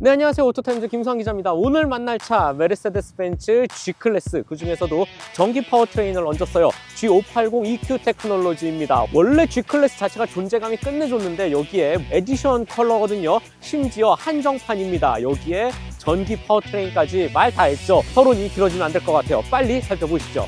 네, 안녕하세요. 오토타임즈 김수환 기자입니다. 오늘 만날 차 메르세데스 벤츠 G클래스, 그 중에서도 전기 파워트레인을 얹었어요. G580 EQ 테크놀로지입니다. 원래 G클래스 자체가 존재감이 끝내줬는데 여기에 에디션 컬러거든요. 심지어 한정판입니다. 여기에 전기 파워트레인까지 말 다 했죠. 서론이 길어지면 안 될 것 같아요. 빨리 살펴보시죠.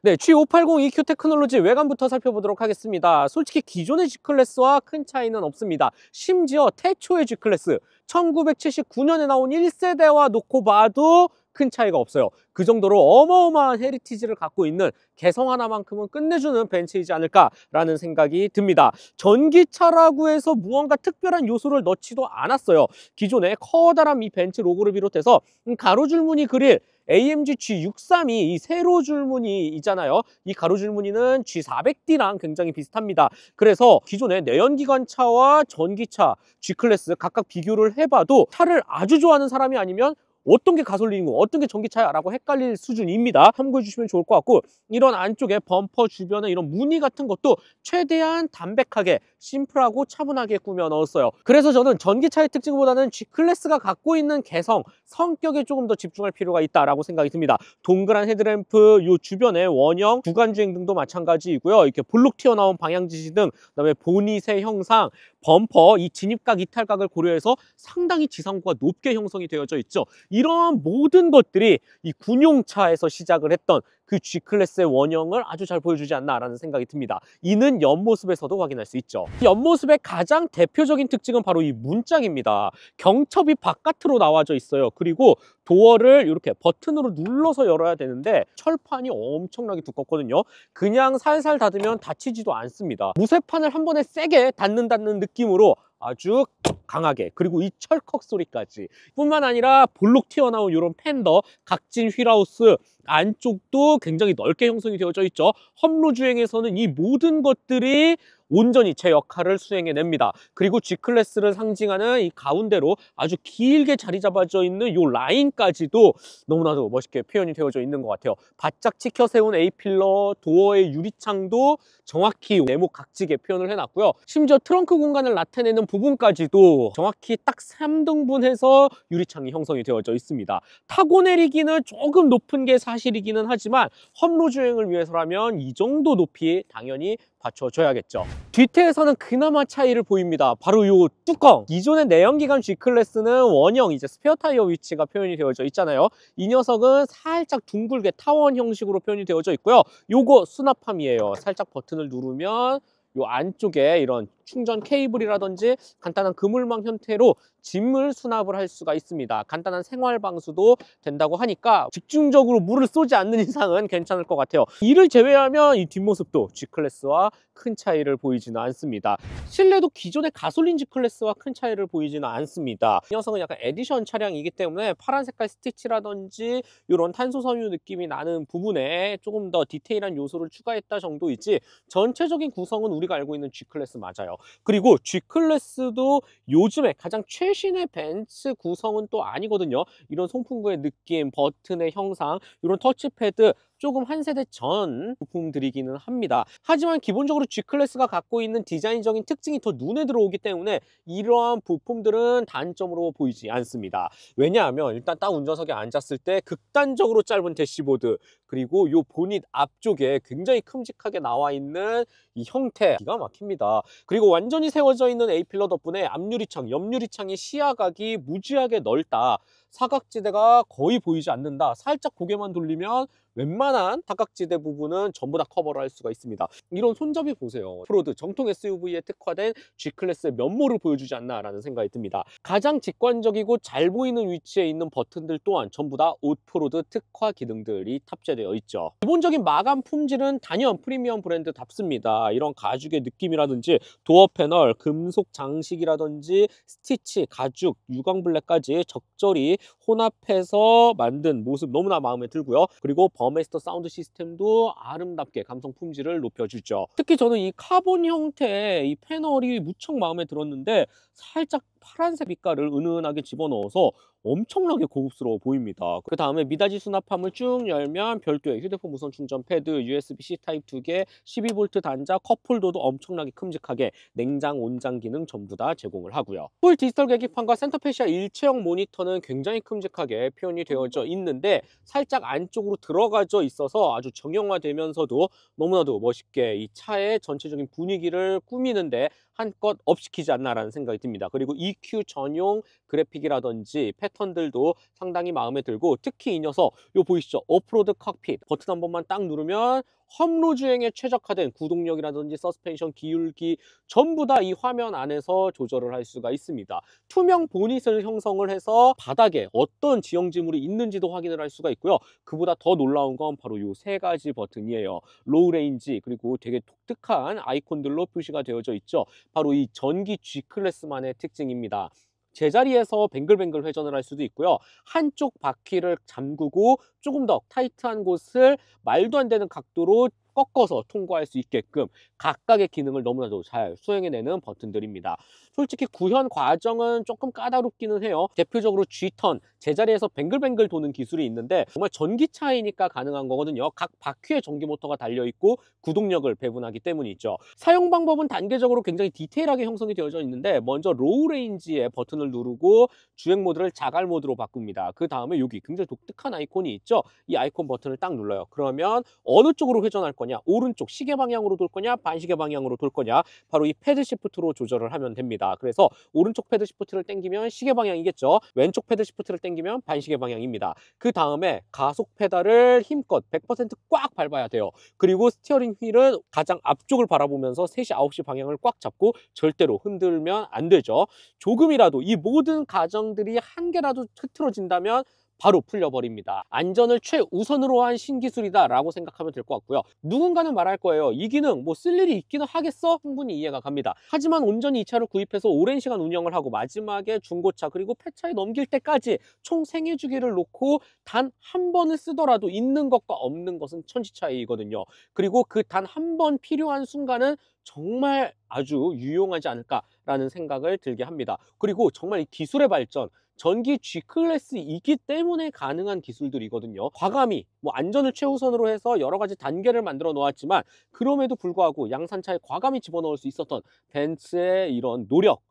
네, G580 EQ 테크놀로지 외관부터 살펴보도록 하겠습니다. 솔직히 기존의 G클래스와 큰 차이는 없습니다. 심지어 태초의 G클래스, 1979년에 나온 1세대와 놓고 봐도 큰 차이가 없어요. 그 정도로 어마어마한 헤리티지를 갖고 있는 개성 하나만큼은 끝내주는 벤츠이지 않을까라는 생각이 듭니다. 전기차라고 해서 무언가 특별한 요소를 넣지도 않았어요. 기존의 커다란 이 벤츠 로고를 비롯해서 가로줄무늬 그릴 AMG G632 이 세로 줄무늬 있잖아요. 이 가로 줄무늬는 G400D랑 굉장히 비슷합니다. 그래서 기존의 내연기관차와 전기차 G클래스 각각 비교를 해봐도 차를 아주 좋아하는 사람이 아니면 어떤 게 가솔린이고 어떤 게 전기차야 라고 헷갈릴 수준입니다. 참고해 주시면 좋을 것 같고, 이런 안쪽에 범퍼 주변에 이런 무늬 같은 것도 최대한 담백하게 심플하고 차분하게 꾸며 넣었어요. 그래서 저는 전기차의 특징보다는 G클래스가 갖고 있는 개성, 성격에 조금 더 집중할 필요가 있다라고 생각이 듭니다. 동그란 헤드램프, 요 주변에 원형 구간주행 등도 마찬가지이고요. 이렇게 볼록 튀어나온 방향지시 등, 그다음에 보닛의 형상, 범퍼, 이 진입각, 이탈각을 고려해서 상당히 지상고가 높게 형성이 되어져 있죠. 이러한 모든 것들이 이 군용차에서 시작을 했던 그 G클래스의 원형을 아주 잘 보여주지 않나라는 생각이 듭니다. 이는 옆모습에서도 확인할 수 있죠. 옆모습의 가장 대표적인 특징은 바로 이 문짝입니다. 경첩이 바깥으로 나와져 있어요. 그리고 도어를 이렇게 버튼으로 눌러서 열어야 되는데 철판이 엄청나게 두껍거든요. 그냥 살살 닫으면 닫히지도 않습니다. 무쇠판을 한 번에 세게 닫는 느낌으로 아주 강하게, 그리고 이 철컥 소리까지 뿐만 아니라 볼록 튀어나온 이런 팬더, 각진 휠하우스 안쪽도 굉장히 넓게 형성이 되어져 있죠. 험로 주행에서는 이 모든 것들이 온전히 제 역할을 수행해냅니다. 그리고 G클래스를 상징하는 이 가운데로 아주 길게 자리 잡아져 있는 이 라인까지도 너무나도 멋있게 표현이 되어져 있는 것 같아요. 바짝 치켜 세운 A필러, 도어의 유리창도 정확히 네모 각지게 표현을 해놨고요. 심지어 트렁크 공간을 나타내는 부분까지도 정확히 딱 3등분해서 유리창이 형성이 되어져 있습니다. 타고 내리기는 조금 높은 게 사실이기는 하지만 험로 주행을 위해서라면 이 정도 높이 당연히 받쳐줘야겠죠. 뒤태에서는 그나마 차이를 보입니다. 바로 이 뚜껑. 기존의 내연기관 G클래스는 원형 이제 스페어 타이어 위치가 표현이 되어져 있잖아요. 이 녀석은 살짝 둥글게 타원 형식으로 표현이 되어져 있고요. 요거 수납함이에요. 살짝 버튼을 누르면 요 안쪽에 이런 충전 케이블이라든지 간단한 그물망 형태로 짐을 수납을 할 수가 있습니다. 간단한 생활 방수도 된다고 하니까 집중적으로 물을 쏘지 않는 이상은 괜찮을 것 같아요. 이를 제외하면 이 뒷모습도 G클래스와 큰 차이를 보이지는 않습니다. 실내도 기존의 가솔린 G클래스와 큰 차이를 보이지는 않습니다. 이 녀석은 약간 에디션 차량이기 때문에 파란 색깔 스티치라든지 이런 탄소 섬유 느낌이 나는 부분에 조금 더 디테일한 요소를 추가했다 정도이지 전체적인 구성은 우리가 알고 있는 G클래스 맞아요. 그리고 G클래스도 요즘에 가장 최신의 벤츠 구성은 또 아니거든요. 이런 송풍구의 느낌, 버튼의 형상, 이런 터치패드 조금 한 세대 전 부품들이기는 합니다. 하지만 기본적으로 G클래스가 갖고 있는 디자인적인 특징이 더 눈에 들어오기 때문에 이러한 부품들은 단점으로 보이지 않습니다. 왜냐하면 일단 딱 운전석에 앉았을 때 극단적으로 짧은 대시보드, 그리고 이 보닛 앞쪽에 굉장히 큼직하게 나와 있는 이 형태 기가 막힙니다. 그리고 완전히 세워져 있는 A필러 덕분에 앞유리창, 옆유리창의 시야각이 무지하게 넓다. 사각지대가 거의 보이지 않는다. 살짝 고개만 돌리면 웬만한 사각지대 부분은 전부 다 커버를 할 수가 있습니다. 이런 손잡이 보세요. 오프로드 정통 SUV에 특화된 G클래스의 면모를 보여주지 않나라는 생각이 듭니다. 가장 직관적이고 잘 보이는 위치에 있는 버튼들 또한 전부 다 오프로드 특화 기능들이 탑재되어 있죠. 기본적인 마감 품질은 단연 프리미엄 브랜드답습니다. 이런 가죽의 느낌이라든지 도어 패널, 금속 장식이라든지 스티치, 가죽, 유광블랙까지 적절히 혼합해서 만든 모습 너무나 마음에 들고요. 그리고 버메스터 사운드 시스템도 아름답게 감성 품질을 높여주죠. 특히 저는 이 카본 형태의 이 패널이 무척 마음에 들었는데 살짝 파란색 빛깔을 은은하게 집어넣어서 엄청나게 고급스러워 보입니다. 그 다음에 미닫이 수납함을 쭉 열면 별도의 휴대폰 무선 충전 패드, USB-C 타입 2개, 12V 단자, 컵홀더도 엄청나게 큼직하게 냉장, 온장 기능 전부 다 제공을 하고요. 풀 디지털 계기판과 센터페시아 일체형 모니터는 굉장히 큼직하게 표현이 되어져 있는데 살짝 안쪽으로 들어가져 있어서 아주 정형화되면서도 너무나도 멋있게 이 차의 전체적인 분위기를 꾸미는데 한껏 업시키지 않나라는 생각이 듭니다. 그리고 EQ 전용 그래픽이라든지 패턴들도 상당히 마음에 들고, 특히 이 녀석 요 보이시죠? 오프로드 칵핏 버튼 한 번만 딱 누르면 험로 주행에 최적화된 구동력이라든지 서스펜션, 기울기 전부 다 이 화면 안에서 조절을 할 수가 있습니다. 투명 보닛을 형성을 해서 바닥에 어떤 지형지물이 있는지도 확인을 할 수가 있고요. 그보다 더 놀라운 건 바로 요 세 가지 버튼이에요. 로우 레인지, 그리고 되게 독특한 아이콘들로 표시가 되어져 있죠. 바로 이 전기 G클래스만의 특징입니다. 제자리에서 뱅글뱅글 회전을 할 수도 있고요. 한쪽 바퀴를 잠그고 조금 더 타이트한 곳을 말도 안 되는 각도로 꺾어서 통과할 수 있게끔 각각의 기능을 너무나도 잘 수행해내는 버튼들입니다. 솔직히 구현 과정은 조금 까다롭기는 해요. 대표적으로 G턴, 제자리에서 뱅글뱅글 도는 기술이 있는데 정말 전기차이니까 가능한 거거든요. 각 바퀴에 전기 모터가 달려있고 구동력을 배분하기 때문이죠. 사용 방법은 단계적으로 굉장히 디테일하게 형성이 되어져 있는데, 먼저 로우 레인지의 버튼을 누르고 주행 모드를 자갈 모드로 바꿉니다. 그 다음에 여기 굉장히 독특한 아이콘이 있죠. 이 아이콘 버튼을 딱 눌러요. 그러면 어느 쪽으로 회전할 거냐, 오른쪽 시계 방향으로 돌 거냐, 반시계 방향으로 돌 거냐, 바로 이 패드 시프트로 조절을 하면 됩니다. 그래서 오른쪽 패드 시프트를 당기면 시계 방향이겠죠. 왼쪽 패드 시프트를 당기면 반시계 방향입니다. 그 다음에 가속 페달을 힘껏 100% 꽉 밟아야 돼요. 그리고 스티어링 휠은 가장 앞쪽을 바라보면서 3시, 9시 방향을 꽉 잡고 절대로 흔들면 안 되죠. 조금이라도 이 모든 가정들이 한 개라도 흐트러진다면 바로 풀려버립니다. 안전을 최우선으로 한 신기술이다 라고 생각하면 될 것 같고요. 누군가는 말할 거예요. 이 기능 뭐 쓸 일이 있기는 하겠어? 충분히 이해가 갑니다. 하지만 온전히 이 차를 구입해서 오랜 시간 운영을 하고 마지막에 중고차 그리고 폐차에 넘길 때까지 총 생애주기를 놓고 단 한 번을 쓰더라도 있는 것과 없는 것은 천지 차이거든요. 그리고 그 단 한 번 필요한 순간은 정말 아주 유용하지 않을까라는 생각을 들게 합니다. 그리고 정말 이 기술의 발전, 전기 G클래스이기 때문에 가능한 기술들이거든요. 과감히 안전을 최우선으로 해서 여러 가지 단계를 만들어 놓았지만 그럼에도 불구하고 양산차에 과감히 집어넣을 수 있었던 벤츠의 이런 노력,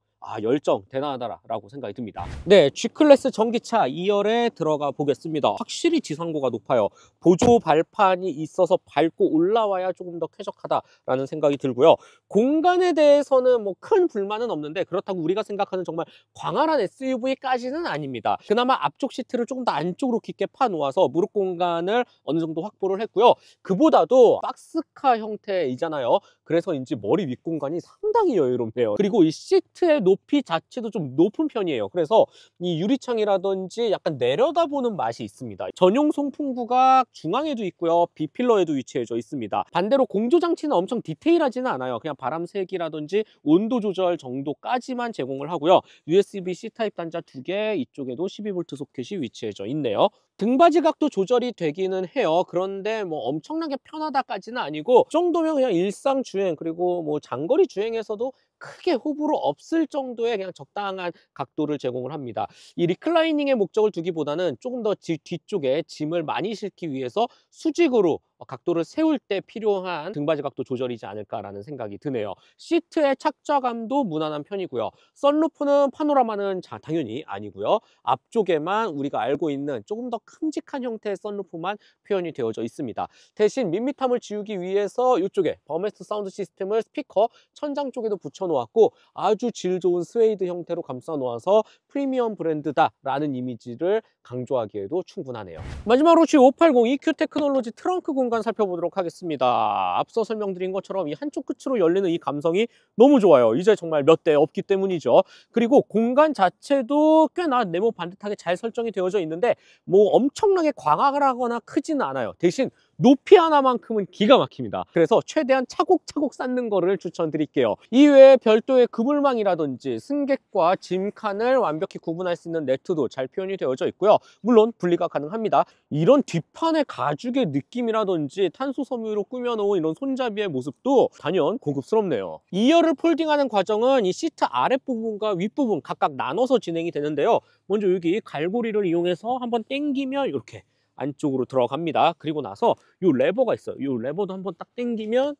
열정 대단하다라고 생각이 듭니다. 네, G클래스 전기차 2열에 들어가 보겠습니다. 확실히 지상고가 높아요. 보조 발판이 있어서 밟고 올라와야 조금 더 쾌적하다라는 생각이 들고요. 공간에 대해서는 큰 불만은 없는데, 그렇다고 우리가 생각하는 정말 광활한 SUV까지는 아닙니다. 그나마 앞쪽 시트를 조금 더 안쪽으로 깊게 파 놓아서 무릎 공간을 어느 정도 확보를 했고요. 그보다도 박스카 형태이잖아요. 그래서인지 머리 윗공간이 상당히 여유롭네요. 그리고 이 시트의 높이 자체도 좀 높은 편이에요. 그래서 이 유리창이라든지 약간 내려다보는 맛이 있습니다. 전용 송풍구가 중앙에도 있고요. B필러에도 위치해져 있습니다. 반대로 공조장치는 엄청 디테일하지는 않아요. 그냥 바람 세기라든지 온도 조절 정도까지만 제공을 하고요. USB-C 타입 단자 2개, 이쪽에도 12V 소켓이 위치해져 있네요. 등받이 각도 조절이 되기는 해요. 그런데 엄청나게 편하다까지는 아니고, 그 정도면 그냥 일상 주행 그리고 장거리 주행에서도 크게 호불호 없을 정도의 그냥 적당한 각도를 제공을 합니다. 이 리클라이닝의 목적을 두기보다는 조금 더 뒤쪽에 짐을 많이 싣기 위해서 수직으로 각도를 세울 때 필요한 등받이 각도 조절이지 않을까라는 생각이 드네요. 시트의 착좌감도 무난한 편이고요. 썬루프는 파노라마는 당연히 아니고요. 앞쪽에만 우리가 알고 있는 조금 더 큼직한 형태의 썬루프만 표현이 되어져 있습니다. 대신 밋밋함을 지우기 위해서 이쪽에 버메스트 사운드 시스템을 스피커 천장 쪽에도 붙여 놓았고, 아주 질 좋은 스웨이드 형태로 감싸 놓아서 프리미엄 브랜드다라는 이미지를 강조하기에도 충분하네요. 마지막으로 G580 EQ 테크놀로지 트렁크 공간 살펴보도록 하겠습니다. 앞서 설명드린 것처럼 이 한쪽 끝으로 열리는 이 감성이 너무 좋아요. 이제 정말 몇 대 없기 때문이죠. 그리고 공간 자체도 꽤나 네모 반듯하게 잘 설정이 되어져 있는데 엄청나게 광활하거나 크지는 않아요. 대신 높이 하나만큼은 기가 막힙니다. 그래서 최대한 차곡차곡 쌓는 거를 추천드릴게요. 이외에 별도의 그물망이라든지 승객과 짐칸을 완벽히 구분할 수 있는 네트도 잘 표현이 되어져 있고요. 물론 분리가 가능합니다. 이런 뒷판의 가죽의 느낌이라든지 탄소 섬유로 꾸며놓은 이런 손잡이의 모습도 단연 고급스럽네요. 2열을 폴딩하는 과정은 이 시트 아랫부분과 윗부분 각각 나눠서 진행이 되는데요. 먼저 여기 갈고리를 이용해서 한번 당기면 이렇게 안쪽으로 들어갑니다. 그리고 나서 이 레버가 있어요. 이 레버도 한번 딱 당기면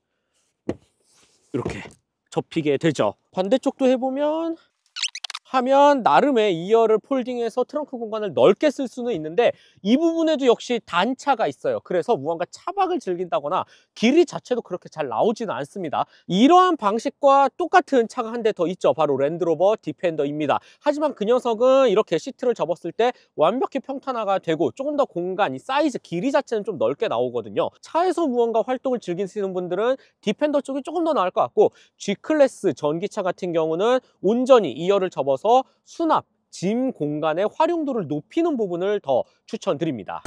이렇게 접히게 되죠. 반대쪽도 해보면 하면 나름의 2열을 폴딩해서 트렁크 공간을 넓게 쓸 수는 있는데 이 부분에도 역시 단차가 있어요. 그래서 무언가 차박을 즐긴다거나 길이 자체도 그렇게 잘 나오지는 않습니다. 이러한 방식과 똑같은 차가 한 대 더 있죠. 바로 랜드로버 디펜더입니다. 하지만 그 녀석은 이렇게 시트를 접었을 때 완벽히 평탄화가 되고 조금 더 공간, 이 사이즈, 길이 자체는 좀 넓게 나오거든요. 차에서 무언가 활동을 즐기시는 분들은 디펜더 쪽이 조금 더 나을 것 같고, G클래스 전기차 같은 경우는 온전히 2열을 접어서 수납, 짐 공간의 활용도를 높이는 부분을 더 추천드립니다.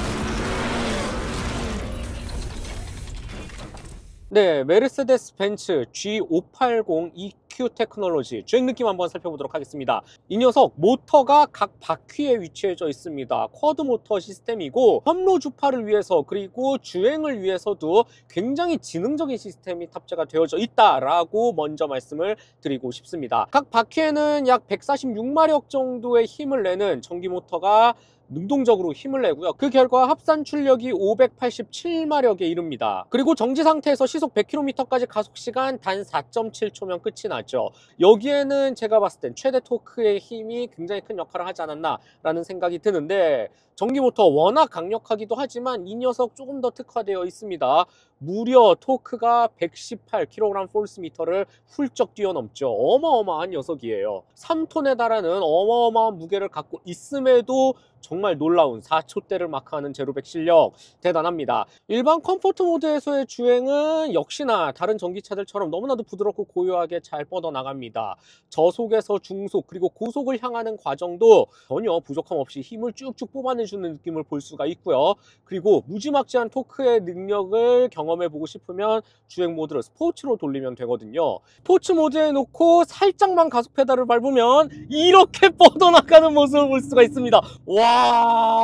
네, 메르세데스 벤츠 G580 EQ 테크놀로지 주행 느낌 한번 살펴보도록 하겠습니다. 이 녀석 모터가 각 바퀴에 위치해져 있습니다. 쿼드 모터 시스템이고 협로 주파를 위해서 그리고 주행을 위해서도 굉장히 지능적인 시스템이 탑재가 되어져 있다라고 먼저 말씀을 드리고 싶습니다. 각 바퀴에는 약 146마력 정도의 힘을 내는 전기 모터가 능동적으로 힘을 내고요. 그 결과 합산 출력이 587마력에 이릅니다. 그리고 정지 상태에서 시속 100km까지 가속시간 단 4.7초면 끝이 나죠. 여기에는 제가 봤을 땐 최대 토크의 힘이 굉장히 큰 역할을 하지 않았나 라는 생각이 드는데, 전기모터 워낙 강력하기도 하지만 이 녀석 조금 더 특화되어 있습니다. 무려 토크가 118kg/F를 훌쩍 뛰어넘죠. 어마어마한 녀석이에요. 3톤에 달하는 어마어마한 무게를 갖고 있음에도 정말 놀라운 4초대를 마크하는 제로백 실력 대단합니다. 일반 컴포트 모드에서의 주행은 역시나 다른 전기차들처럼 너무나도 부드럽고 고요하게 잘 뻗어나갑니다. 저속에서 중속 그리고 고속을 향하는 과정도 전혀 부족함 없이 힘을 쭉쭉 뽑아내주는 느낌을 볼 수가 있고요. 그리고 무지막지한 토크의 능력을 경험해보고 싶으면 주행 모드를 스포츠로 돌리면 되거든요. 스포츠 모드에 놓고 살짝만 가속 페달을 밟으면 이렇게 뻗어나가는 모습을 볼 수가 있습니다. 와,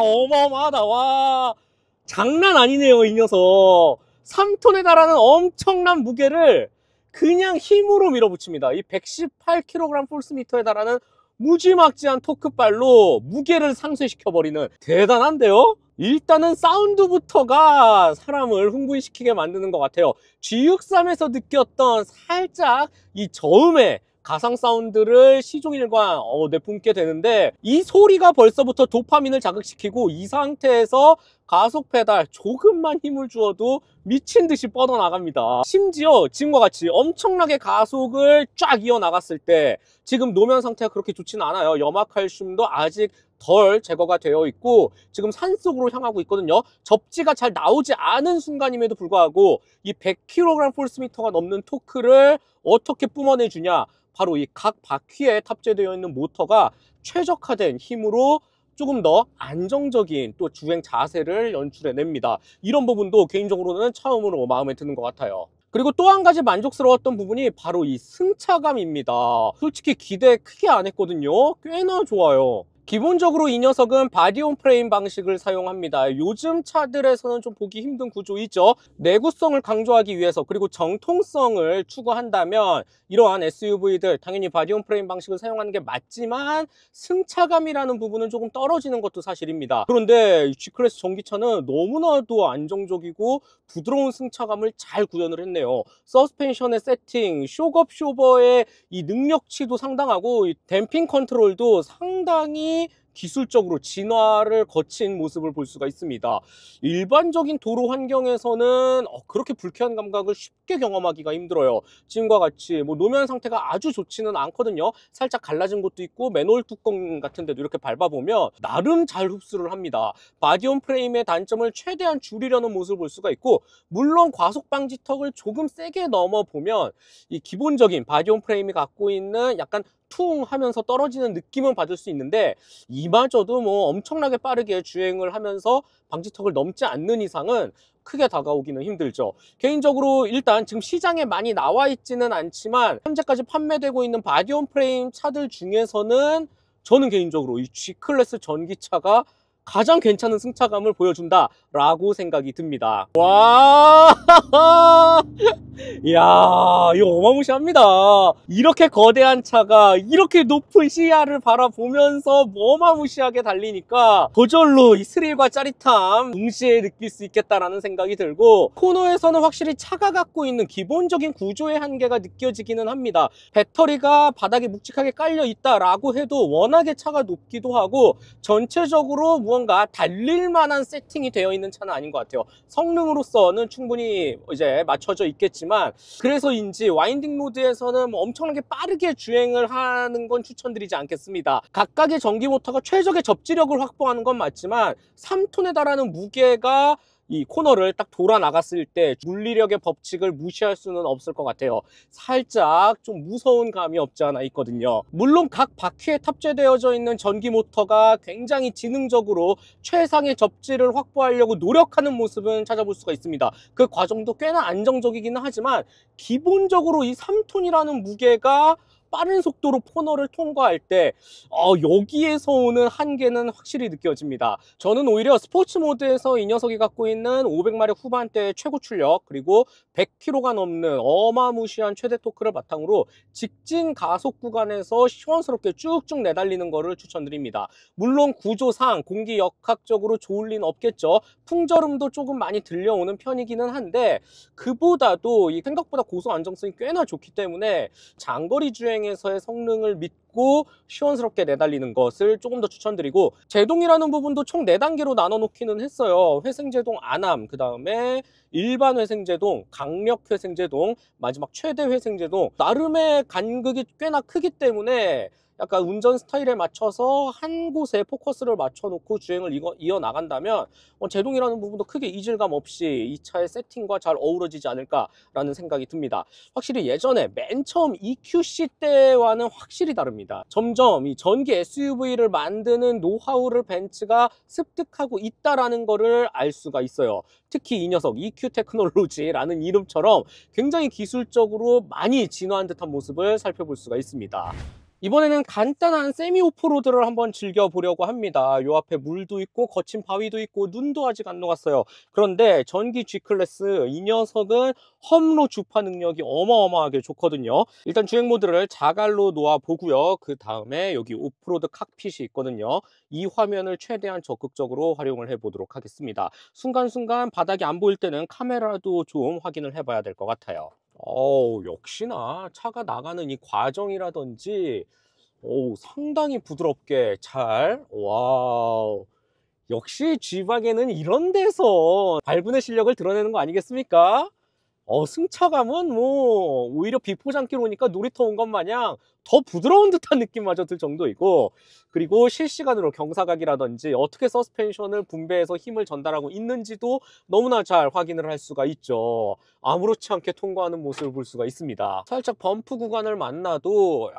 어마어마하다. 와, 장난 아니네요, 이 녀석. 3톤에 달하는 엄청난 무게를 그냥 힘으로 밀어붙입니다. 이 118kg/F에 달하는 무지막지한 토크발로 무게를 상쇄시켜버리는, 대단한데요? 일단은 사운드부터가 사람을 흥분시키게 만드는 것 같아요. G63에서 느꼈던 살짝 이 저음의 가상 사운드를 시종일관 내뿜게 되는데, 이 소리가 벌써부터 도파민을 자극시키고 이 상태에서 가속 페달 조금만 힘을 주어도 미친 듯이 뻗어나갑니다. 심지어 지금과 같이 엄청나게 가속을 쫙 이어나갔을 때 지금 노면 상태가 그렇게 좋지는 않아요. 염화칼슘도 아직 덜 제거가 되어 있고 지금 산속으로 향하고 있거든요. 접지가 잘 나오지 않은 순간임에도 불구하고 이 100kg/F가 넘는 토크를 어떻게 뿜어내주냐, 바로 이 각 바퀴에 탑재되어 있는 모터가 최적화된 힘으로 조금 더 안정적인 또 주행 자세를 연출해냅니다. 이런 부분도 개인적으로는 처음으로 마음에 드는 것 같아요. 그리고 또 한 가지 만족스러웠던 부분이 바로 이 승차감입니다. 솔직히 기대 크게 안 했거든요. 꽤나 좋아요. 기본적으로 이 녀석은 바디온 프레임 방식을 사용합니다. 요즘 차들에서는 좀 보기 힘든 구조이죠. 내구성을 강조하기 위해서 그리고 정통성을 추구한다면 이러한 SUV들 당연히 바디온 프레임 방식을 사용하는 게 맞지만 승차감이라는 부분은 조금 떨어지는 것도 사실입니다. 그런데 G클래스 전기차는 너무나도 안정적이고 부드러운 승차감을 잘 구현을 했네요. 서스펜션의 세팅, 쇼업 쇼버의 이 능력치도 상당하고 이 댐핑 컨트롤도 상당히 기술적으로 진화를 거친 모습을 볼 수가 있습니다. 일반적인 도로 환경에서는 그렇게 불쾌한 감각을 쉽게 경험하기가 힘들어요. 지금과 같이 노면 상태가 아주 좋지는 않거든요. 살짝 갈라진 곳도 있고 맨홀 뚜껑 같은 데도 이렇게 밟아보면 나름 잘 흡수를 합니다. 바디온 프레임의 단점을 최대한 줄이려는 모습을 볼 수가 있고, 물론 과속 방지턱을 조금 세게 넘어보면 이 기본적인 바디온 프레임이 갖고 있는 약간 퉁 하면서 떨어지는 느낌은 받을 수 있는데, 이마저도 엄청나게 빠르게 주행을 하면서 방지턱을 넘지 않는 이상은 크게 다가오기는 힘들죠. 개인적으로 일단 지금 시장에 많이 나와 있지는 않지만 현재까지 판매되고 있는 바디온 프레임 차들 중에서는 저는 개인적으로 이 G클래스 전기차가 가장 괜찮은 승차감을 보여준다라고 생각이 듭니다. 와, 이야, 이거 어마무시합니다. 이렇게 거대한 차가 이렇게 높은 시야를 바라보면서 어마무시하게 달리니까 저절로 이 스릴과 짜릿함 동시에 느낄 수 있겠다라는 생각이 들고, 코너에서는 확실히 차가 갖고 있는 기본적인 구조의 한계가 느껴지기는 합니다. 배터리가 바닥에 묵직하게 깔려 있다라고 해도 워낙에 차가 높기도 하고 전체적으로 무언가 달릴 만한 세팅이 되어 있는 차는 아닌 것 같아요. 성능으로서는 충분히 이제 맞춰져 있겠지만, 그래서인지 와인딩 로드에서는 엄청나게 빠르게 주행을 하는 건 추천드리지 않겠습니다. 각각의 전기 모터가 최적의 접지력을 확보하는 건 맞지만 3톤에 달하는 무게가 이 코너를 딱 돌아 나갔을 때 물리력의 법칙을 무시할 수는 없을 것 같아요. 살짝 좀 무서운 감이 없지 않아 있거든요. 물론 각 바퀴에 탑재되어져 있는 전기 모터가 굉장히 지능적으로 최상의 접지를 확보하려고 노력하는 모습은 찾아볼 수가 있습니다. 그 과정도 꽤나 안정적이기는 하지만 기본적으로 이 3톤이라는 무게가 빠른 속도로 코너를 통과할 때 여기에서 오는 한계는 확실히 느껴집니다. 저는 오히려 스포츠 모드에서 이 녀석이 갖고 있는 500마력 후반대의 최고 출력, 그리고 100km가 넘는 어마무시한 최대 토크를 바탕으로 직진 가속 구간에서 시원스럽게 쭉쭉 내달리는 것을 추천드립니다. 물론 구조상 공기 역학적으로 좋을 리는 없겠죠. 풍절음도 조금 많이 들려오는 편이기는 한데, 그보다도 이 생각보다 고소 안정성이 꽤나 좋기 때문에 장거리 주행에서의 성능을 믿고 시원스럽게 내달리는 것을 조금 더 추천드리고, 제동이라는 부분도 총 4단계로 나눠 놓기는 했어요. 회생제동 안암, 그 다음에 일반 회생제동, 강력 회생제동, 마지막 최대 회생제동. 나름의 간극이 꽤나 크기 때문에 약간 운전 스타일에 맞춰서 한 곳에 포커스를 맞춰놓고 주행을 이어나간다면 제동이라는 부분도 크게 이질감 없이 이 차의 세팅과 잘 어우러지지 않을까라는 생각이 듭니다. 확실히 예전에 맨 처음 EQC 때와는 확실히 다릅니다. 점점 이 전기 SUV를 만드는 노하우를 벤츠가 습득하고 있다라는 거를 알 수가 있어요. 특히 이 녀석 EQ 테크놀로지라는 이름처럼 굉장히 기술적으로 많이 진화한 듯한 모습을 살펴볼 수가 있습니다. 이번에는 간단한 세미 오프로드를 한번 즐겨보려고 합니다. 요 앞에 물도 있고 거친 바위도 있고 눈도 아직 안 녹았어요. 그런데 전기 G클래스 이 녀석은 험로 주파 능력이 어마어마하게 좋거든요. 일단 주행 모드를 자갈로 놓아 보고요. 그 다음에 여기 오프로드 칵핏이 있거든요. 이 화면을 최대한 적극적으로 활용을 해보도록 하겠습니다. 순간순간 바닥이 안 보일 때는 카메라도 좀 확인을 해봐야 될 것 같아요. 역시나 차가 나가는 이 과정이라든지 상당히 부드럽게 잘, 와우, 역시 G박에는 이런 데서 발분의 실력을 드러내는 거 아니겠습니까? 승차감은 뭐 오히려 비포장기로 오니까 놀이터 온 것 마냥 더 부드러운 듯한 느낌마저 들 정도이고, 그리고 실시간으로 경사각이라든지 어떻게 서스펜션을 분배해서 힘을 전달하고 있는지도 너무나 잘 확인을 할 수가 있죠. 아무렇지 않게 통과하는 모습을 볼 수가 있습니다. 살짝 범프 구간을 만나도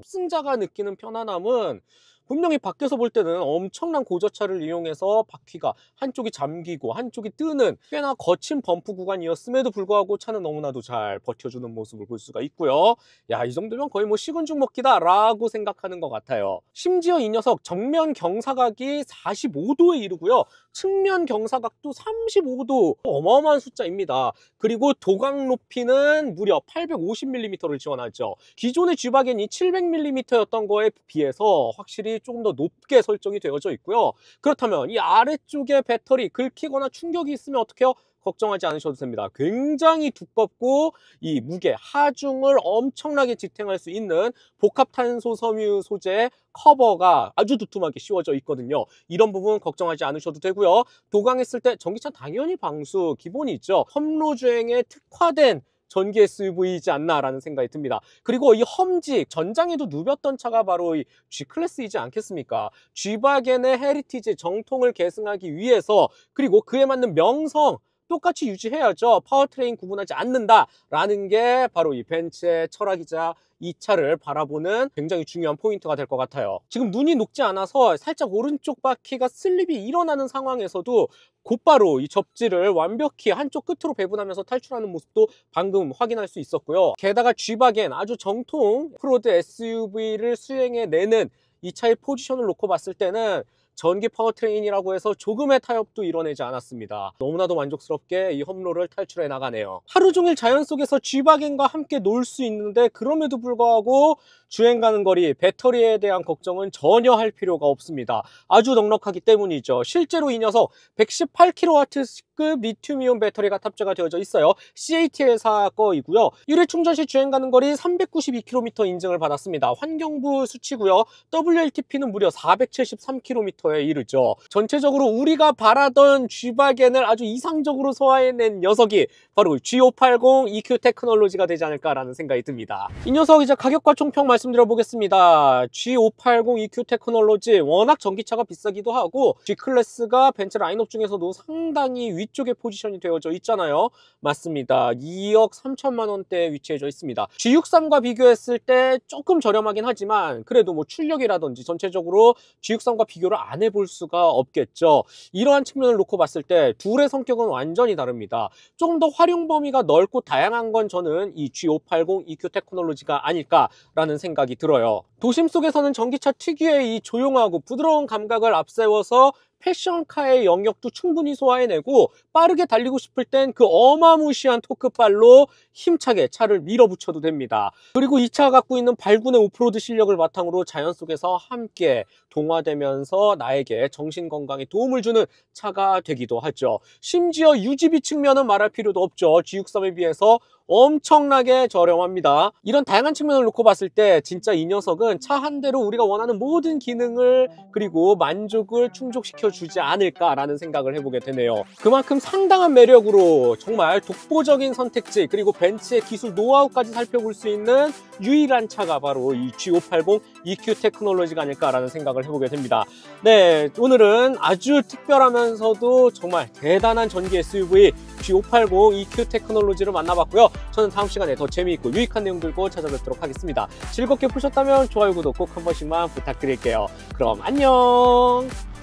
승자가 느끼는 편안함은 분명히 밖에서 볼 때는 엄청난 고저차를 이용해서 바퀴가 한쪽이 잠기고 한쪽이 뜨는 꽤나 거친 범프 구간이었음에도 불구하고 차는 너무나도 잘 버텨주는 모습을 볼 수가 있고요. 이 정도면 거의 뭐 식은 죽 먹기다 라고 생각하는 것 같아요. 심지어 이 녀석 정면 경사각이 45도에 이르고요. 측면 경사각도 35도, 어마어마한 숫자입니다. 그리고 도각 높이는 무려 850mm를 지원하죠. 기존의 G박이 700mm였던 거에 비해서 확실히 조금 더 높게 설정이 되어져 있고요. 그렇다면 이 아래쪽에 배터리 긁히거나 충격이 있으면 어떡해요? 걱정하지 않으셔도 됩니다. 굉장히 두껍고 이 무게 하중을 엄청나게 지탱할 수 있는 복합탄소 섬유 소재 커버가 아주 두툼하게 씌워져 있거든요. 이런 부분 걱정하지 않으셔도 되고요. 도강했을 때 전기차 당연히 방수 기본이 있죠. 험로 주행에 특화된 전기 SUV이지 않나라는 생각이 듭니다. 그리고 이 험직 전장에도 누볐던 차가 바로 이 G클래스이지 않겠습니까? G바겐의 헤리티지 정통을 계승하기 위해서, 그리고 그에 맞는 명성 똑같이 유지해야죠. 파워트레인 구분하지 않는다라는 게 바로 이 벤츠의 철학이자 이 차를 바라보는 굉장히 중요한 포인트가 될 것 같아요. 지금 눈이 녹지 않아서 살짝 오른쪽 바퀴가 슬립이 일어나는 상황에서도 곧바로 이 접지를 완벽히 한쪽 끝으로 배분하면서 탈출하는 모습도 방금 확인할 수 있었고요. 게다가 G박엔 아주 정통 오프로드 SUV를 수행해내는 이 차의 포지션을 놓고 봤을 때는 전기 파워트레인이라고 해서 조금의 타협도 이뤄내지 않았습니다. 너무나도 만족스럽게 이 험로를 탈출해 나가네요. 하루 종일 자연 속에서 G박엔과 함께 놀 수 있는데 그럼에도 불구하고 주행 가는 거리, 배터리에 대한 걱정은 전혀 할 필요가 없습니다. 아주 넉넉하기 때문이죠. 실제로 이 녀석 118kW급 리튬이온 배터리가 탑재가 되어져 있어요. CATL사 거이고요. 유료 충전 시 주행 가는 거리 392km 인증을 받았습니다. 환경부 수치고요. WLTP는 무려 473km에 이르죠. 전체적으로 우리가 바라던 G박엔을 아주 이상적으로 소화해낸 녀석이 바로 G580 EQ 테크놀로지가 되지 않을까라는 생각이 듭니다. 이 녀석 이제 가격과 총평 말씀드려 보겠습니다. G580 EQ 테크놀로지 워낙 전기차가 비싸기도 하고 G클래스가 벤츠 라인업 중에서도 상당히 위쪽에 포지션이 되어져 있잖아요. 맞습니다. 2억 3천만 원대에 위치해져 있습니다. G63과 비교했을 때 조금 저렴하긴 하지만 그래도 뭐 출력이라든지 전체적으로 G63과 비교를 안 해볼 수가 없겠죠. 이러한 측면을 놓고 봤을 때 둘의 성격은 완전히 다릅니다. 조금 더 활용 범위가 넓고 다양한 건 저는 이 G580 EQ 테크놀로지가 아닐까라는 생각이 들어요. 도심 속에서는 전기차 특유의 이 조용하고 부드러운 감각을 앞세워서 패션카의 영역도 충분히 소화해내고 빠르게 달리고 싶을 땐 그 어마무시한 토크발로 힘차게 차를 밀어붙여도 됩니다. 그리고 이 차가 갖고 있는 발군의 오프로드 실력을 바탕으로 자연 속에서 함께 동화되면서 나에게 정신건강에 도움을 주는 차가 되기도 하죠. 심지어 유지비 측면은 말할 필요도 없죠. G63에 비해서 엄청나게 저렴합니다. 이런 다양한 측면을 놓고 봤을 때 진짜 이 녀석은 차 한 대로 우리가 원하는 모든 기능을 그리고 만족을 충족시켜 주지 않을까라는 생각을 해보게 되네요. 그만큼 상당한 매력으로 정말 독보적인 선택지 그리고 벤츠의 기술 노하우까지 살펴볼 수 있는 유일한 차가 바로 이 G580 EQ 테크놀로지가 아닐까라는 생각을 해보게 됩니다. 네, 오늘은 아주 특별하면서도 정말 대단한 전기 SUV G580 EQ 테크놀로지를 만나봤고요. 저는 다음 시간에 더 재미있고 유익한 내용 들고 찾아뵙도록 하겠습니다. 즐겁게 보셨다면 좋아요, 구독 꼭 한 번씩만 부탁드릴게요. 그럼 안녕!